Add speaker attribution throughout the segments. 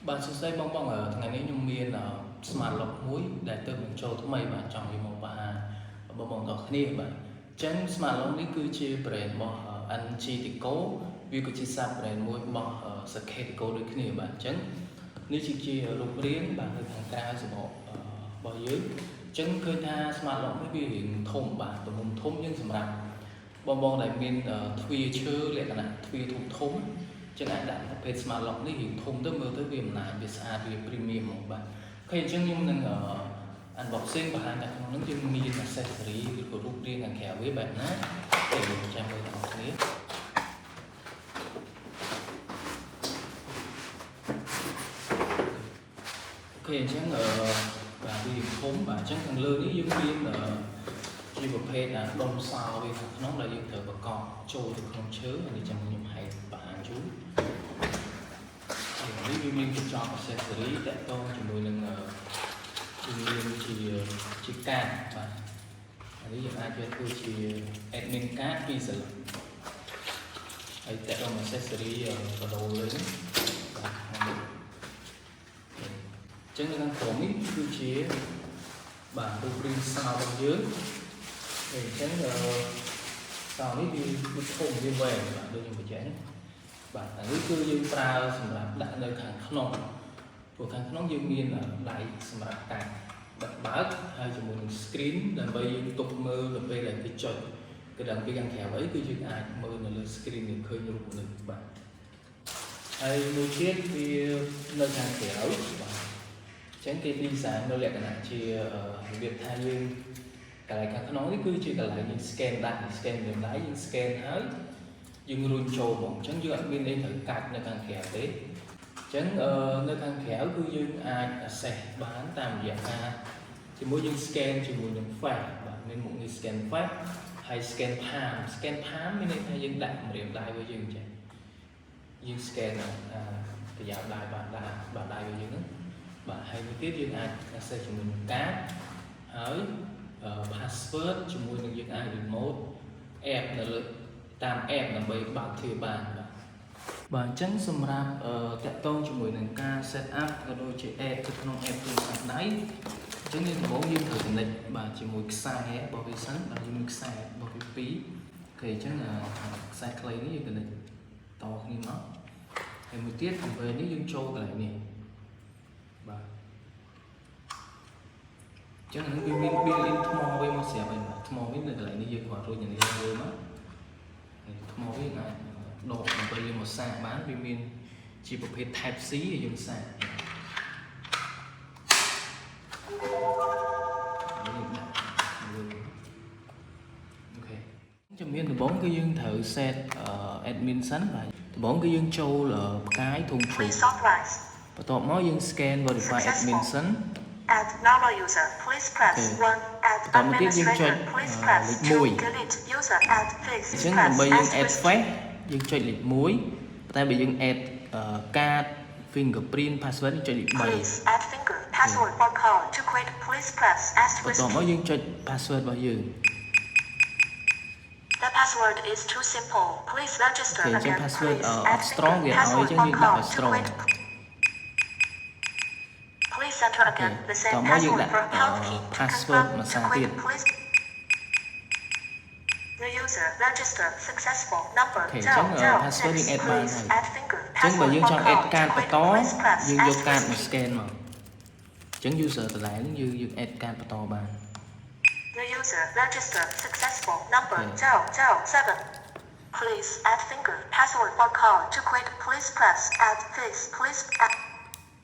Speaker 1: Bạn sẽ xây bong bong ở ngày nay nhung miên ở smart lock mũi để từ mình cho thứ mày bạn chọn như một bà bong bong đỏ khné bạn chân smart lock này cứ chia brand bỏ anh chi thì cố vì cứ chia sắp brand mũi bỏ skate thì cố được khné bạn chân nếu chỉ chia lục riêng bạn được thằng ca sẽ bỏ dưới chân khơi tha smart lock mới biểu hiện thông bạn từ vùng thông nhưng sầm rạp bong bong đại miên thuy chơ lệ cả nè thuy thuộc thông chân ai đặtเพจ smart lock នេះរៀងធំទៅមើលទៅវាមិនណាវាស្អាតវា premium ហ្មងបាទឃើញអញ្ចឹងខ្ញុំនឹង unboxing បង្ហាញតែក្នុងនោះយើងមាន accessory ឬក៏រូបរាងខាងក្រៅវាបែបណាតែយើងចាំមើលទាំងអស់គ្នាអូខេអញ្ចឹងបាទវាធំបាទអញ្ចឹងខាងលើនេះយើងមានជាប្រភេទដុំសោវាខាងក្នុងដែលយើងត្រូវប្រកបចូលទៅក្នុងឈើនេះចាំខ្ញុំហែកបង្ហាញជូននេះវាមានកញ្ចក់ accessory តាក់ទងជាមួយនឹងជំនាញជាកាតបាទនេះយើងអាចយកធ្វើជា admin card ពីរសន្លឹកហើយតាក់ទង accessory បដូរលើនេះបាទអញ្ចឹងនៅខាងក្រោមនេះគឺជាបាទរូបរាងសោរបស់យើងអញ្ចឹងសោនេះវាធំវាវែងបាទដូចខ្ញុំបញ្ជាក់នេះបាទអានេះគឺយើងប្រើសម្រាប់ដាក់នៅខាងក្នុងព្រោះខាងក្នុងយើងមានដៃសម្រាប់កាត់បិទបើកហើយជាមួយនឹង screen ដើម្បីយើងទុកមើលទៅពេលដែលគេចុចគឺដល់ពីខាងក្រៅអីគឺយើងអាចមើលនៅលើ screen នេះឃើញរូបនេះបាទហើយមួយទៀតវានៅខាងក្រៅបាទអញ្ចឹងគេ design នៅលក្ខណៈជារបៀបថាយើងកន្លែងខាងក្នុងនេះគឺជាកន្លែងយើង scan ដាក់ scan យើងដៃយើង scan ហើយយើងរុញចូលមកអញ្ចឹងយើងអត់មានអីត្រូវកាត់នៅខាងក្រៅទេអញ្ចឹងនៅខាងក្រៅគឺយើងអាច access បានតាមរយៈការជាមួយយើង scan ជាមួយនឹង face បាទមានមុខងារ scan face ហើយ scan palm មានន័យថាយើងដាក់ម្រាមដៃរបស់យើងអញ្ចឹងយើង scan ប្រយោគដៃបាទដៃរបស់យើងហ្នឹងបាទហើយមួយទៀតយើងអាច access ជាមួយនឹងកាតហើយ password ជាមួយនឹងយើងអាច remote app នៅលើតាម app ដើម្បីបើកទ្វារបានបាទអញ្ចឹងសម្រាប់តាក់ទងជាមួយនឹងការ set up ក៏ដូចជា app ទៅក្នុង app ទូរស័ព្ទដៃអញ្ចឹងយើងដំបូងយើងត្រូវ connect បាទជាមួយខ្សែរបស់វាសិនបាទយើងមានខ្សែរបស់វាពីរអូខេអញ្ចឹងខ្សែខ្លីនេះយើង connect តគ្នាមកហើយមួយទៀតអំពេលនេះយើងចូលកន្លែងនេះបាទអញ្ចឹងនឹងវាមាន built-in ថ្មវាមកស្រាប់ហើយបាទថ្មវានៅកន្លែងនេះយើងគ្រាន់រួចយ៉ាងនេះមើលមកថ្មវាអាចដកដើម្បីយើងមកសាកបានវាមានជាប្រភេទ Type C ឲ្យយើងសាកអូខេជំនាញដំបូងគឺយើងត្រូវ set admin សិនបាទដំបូងគឺយើងចូលផ្កាយធំជ្រុលបន្ទាប់មកយើង scan verify admin សិន
Speaker 2: Add normal user, please press 1. Add administrator, please press 2. Delete user, add face,
Speaker 1: អញ្ចឹងដើម្បីយើង add face យើងចុចលេខ1តែបើយើង add card fingerprint password ចុចលេខ3
Speaker 2: Please add finger password or code to create, please press asterisk
Speaker 1: បន្ទាប់មកយើងចុច password របស់យើង
Speaker 2: The password is too simple. Please register again.
Speaker 1: អញ្ចឹង password អត់ strong វាឲ្យអញ្ចឹងយើងដាក់ឲ្យ strong
Speaker 2: Please enter again the same password for health key.
Speaker 1: password មួយសារទៀត
Speaker 2: The user register successful number
Speaker 1: អញ្ចឹង password យើង add បានហើយអញ្ចឹងបើយើងចង់ add card បន្តយើងយក card មក scan មកអញ្ចឹង user តម្លៃនេះយើង add card បន្តបាន
Speaker 2: The user register successful number 007 Please add finger password or code to create. Please press add face. Please add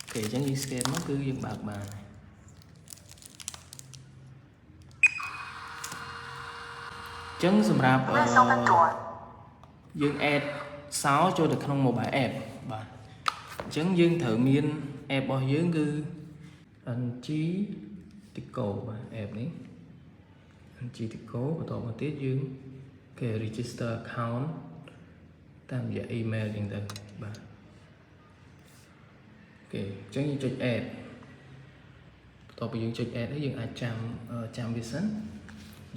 Speaker 1: អូខេអញ្ចឹងយើង scan មកគឺយើងបើកបានអញ្ចឹងសម្រាប់យើង add សោចូលទៅក្នុង mobile app បាទអញ្ចឹងយើងត្រូវមាន app របស់យើងគឺ NG Tico បាទ app នេះ NG Tico បន្តមកទៀតយើងគេ register account តាមរយៈ email អញ្ចឹងទៅបាទអូខេអញ្ចឹងយើងចុច add បន្ទាប់ពីយើងចុច add ហើយយើងអាចចាំវាសិន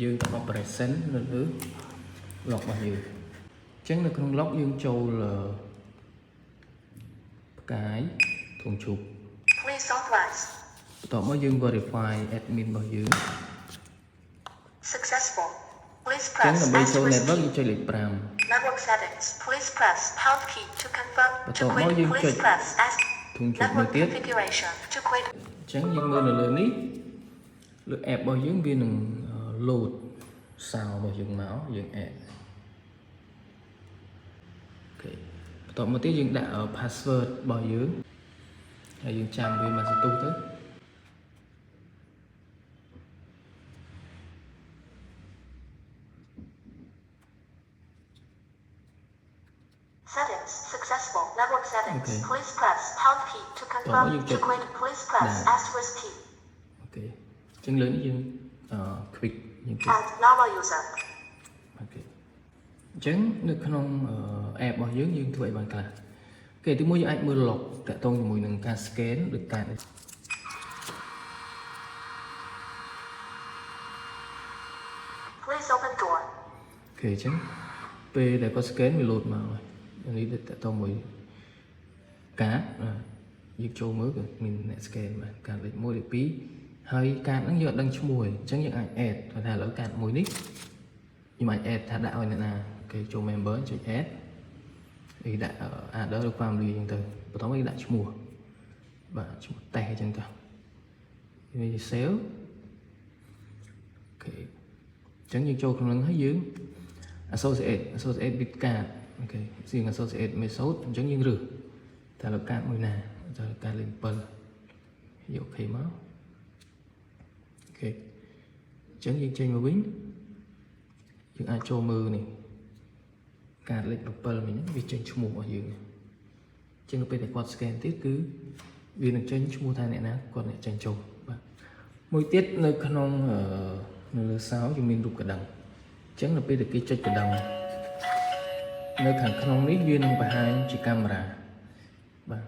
Speaker 1: យើងទៅ operation នៅលើ log របស់យើងអញ្ចឹងនៅក្នុង log យើងចូលផ្កាយ ធំជុំ
Speaker 2: Please authorize.
Speaker 1: បន្ទាប់មកយើង verify admin របស់យើង
Speaker 2: Successful. Please
Speaker 1: ចឹង
Speaker 2: press
Speaker 1: ដើម្បីចូល
Speaker 2: asterisk
Speaker 1: network យើង
Speaker 2: key.
Speaker 1: ចុចលេខ
Speaker 2: Network settings. Please press pound key to confirm. To
Speaker 1: បន្ទាប់មក
Speaker 2: quit,
Speaker 1: យើង
Speaker 2: please
Speaker 1: ចុច
Speaker 2: press S.
Speaker 1: ធំជុំមួយ
Speaker 2: Network
Speaker 1: ទៀត
Speaker 2: configuration. To quit.
Speaker 1: ចឹងយើងមើលនៅលើនេះលើ app របស់យើងវានឹង load sound របស់យើងមកយើង add អូខេបន្ទាប់មកទៀតយើងដាក់ password របស់យើងហើយយើងចាំវាមកសន្ទុះទៅ
Speaker 2: Settings. Successful. Network settings.
Speaker 1: Okay.
Speaker 2: Please press pound key to confirm.
Speaker 1: you
Speaker 2: To
Speaker 1: check.
Speaker 2: quit, please press
Speaker 1: Nah.
Speaker 2: asterisk key.
Speaker 1: អូខេចឹងលើនេះយើង quick យើង click
Speaker 2: Add normal user.
Speaker 1: អូខេអញ្ចឹងនៅក្នុង app របស់យើងយើងធ្វើអីបានខ្លះអូខេទីមួយយើងអាចមើល log តាក់ទងជាមួយនឹងការ scan ឬការ
Speaker 2: Please open door.
Speaker 1: អូខេអញ្ចឹងពេលដែលគាត់ scan វា load មកហើយនេះតាក់ទងមួយកាតយើងចូលមើលគឺមានអ្នក scan បាទកាតលេខ1លេខ2ហើយកាតហ្នឹងយើងអត់ដឹងឈ្មោះទេអញ្ចឹងយើងអាច add ថាឥឡូវកាតមួយនេះយើងអាច add ថាដាក់ឲ្យអ្នកណាអូខេចូល member ចុច add វាដាក់ order ឬ family អញ្ចឹងទៅបន្តមកយើងដាក់ឈ្មោះបាទឈ្មោះតេសអញ្ចឹងទៅវា save អូខេអញ្ចឹងយើងចូលក្នុងហ្នឹងហើយយើង associate with card អូខេយើង associate method អញ្ចឹងយើងរើសតែលើកាតមួយណាតែលើកាតលេខ7យកអូខេមកអូខេអញ្ចឹងយើងចេញមកវិញយើងអាចចូលមើលនេះកាតលេខ7មិញវាចេញឈ្មោះរបស់យើងអញ្ចឹងនៅពេលដែលគាត់ scan ទៀតគឺវានឹងចេញឈ្មោះថាអ្នកណាគាត់អ្នកចេញចូលបាទមួយទៀតនៅក្នុងនៅលើសោយើងមានរូបកណ្ដឹងអញ្ចឹងនៅពេលដែលគេចុចកណ្ដឹងនៅខាងក្នុងនេះវានឹងបង្ហាញជាកាមេរ៉ាបាទ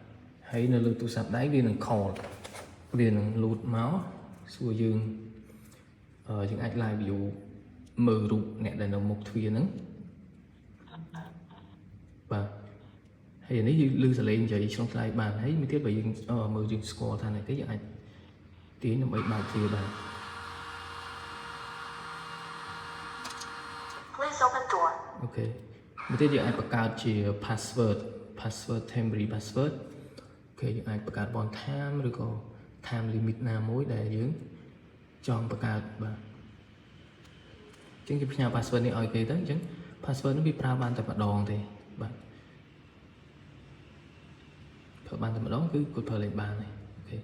Speaker 1: ហើយនៅលើទូរស័ព្ទដៃវានឹង call វានឹង load មកសួរយើងយើងអាច live view មើលរូបអ្នកដែលនៅមុខទ្វារហ្នឹងបាទហើយនេះយើងឮសលេងនិយាយឆ្លងឆ្លើយបានហើយមួយទៀតបើយើងមើលយើងស្គាល់ថាអ្នកទេយើងអាចទាញដើម្បីបើកទ្វារបាន
Speaker 2: Please open door.
Speaker 1: អូខេមួយទៀតយើងអាចបង្កើតជា password temporary password អូខេយើងអាចបង្កើត one time ឬក៏ time limit ណាមួយដែលយើងចង់បង្កើតបាទអញ្ចឹងគេផ្ញើ password នេះឲ្យគេទៅអញ្ចឹង password នេះវាប្រើបានតែម្ដងទេបាទប្រើបានតែម្ដងគឺគាត់ប្រើលេខបានទេអូខេ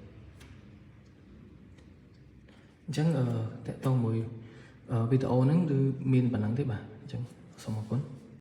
Speaker 1: អញ្ចឹងតកតងមួយវីដេអូហ្នឹងគឺមានប៉ុណ្ណឹងទេបាទអញ្ចឹងសូមអរគុណ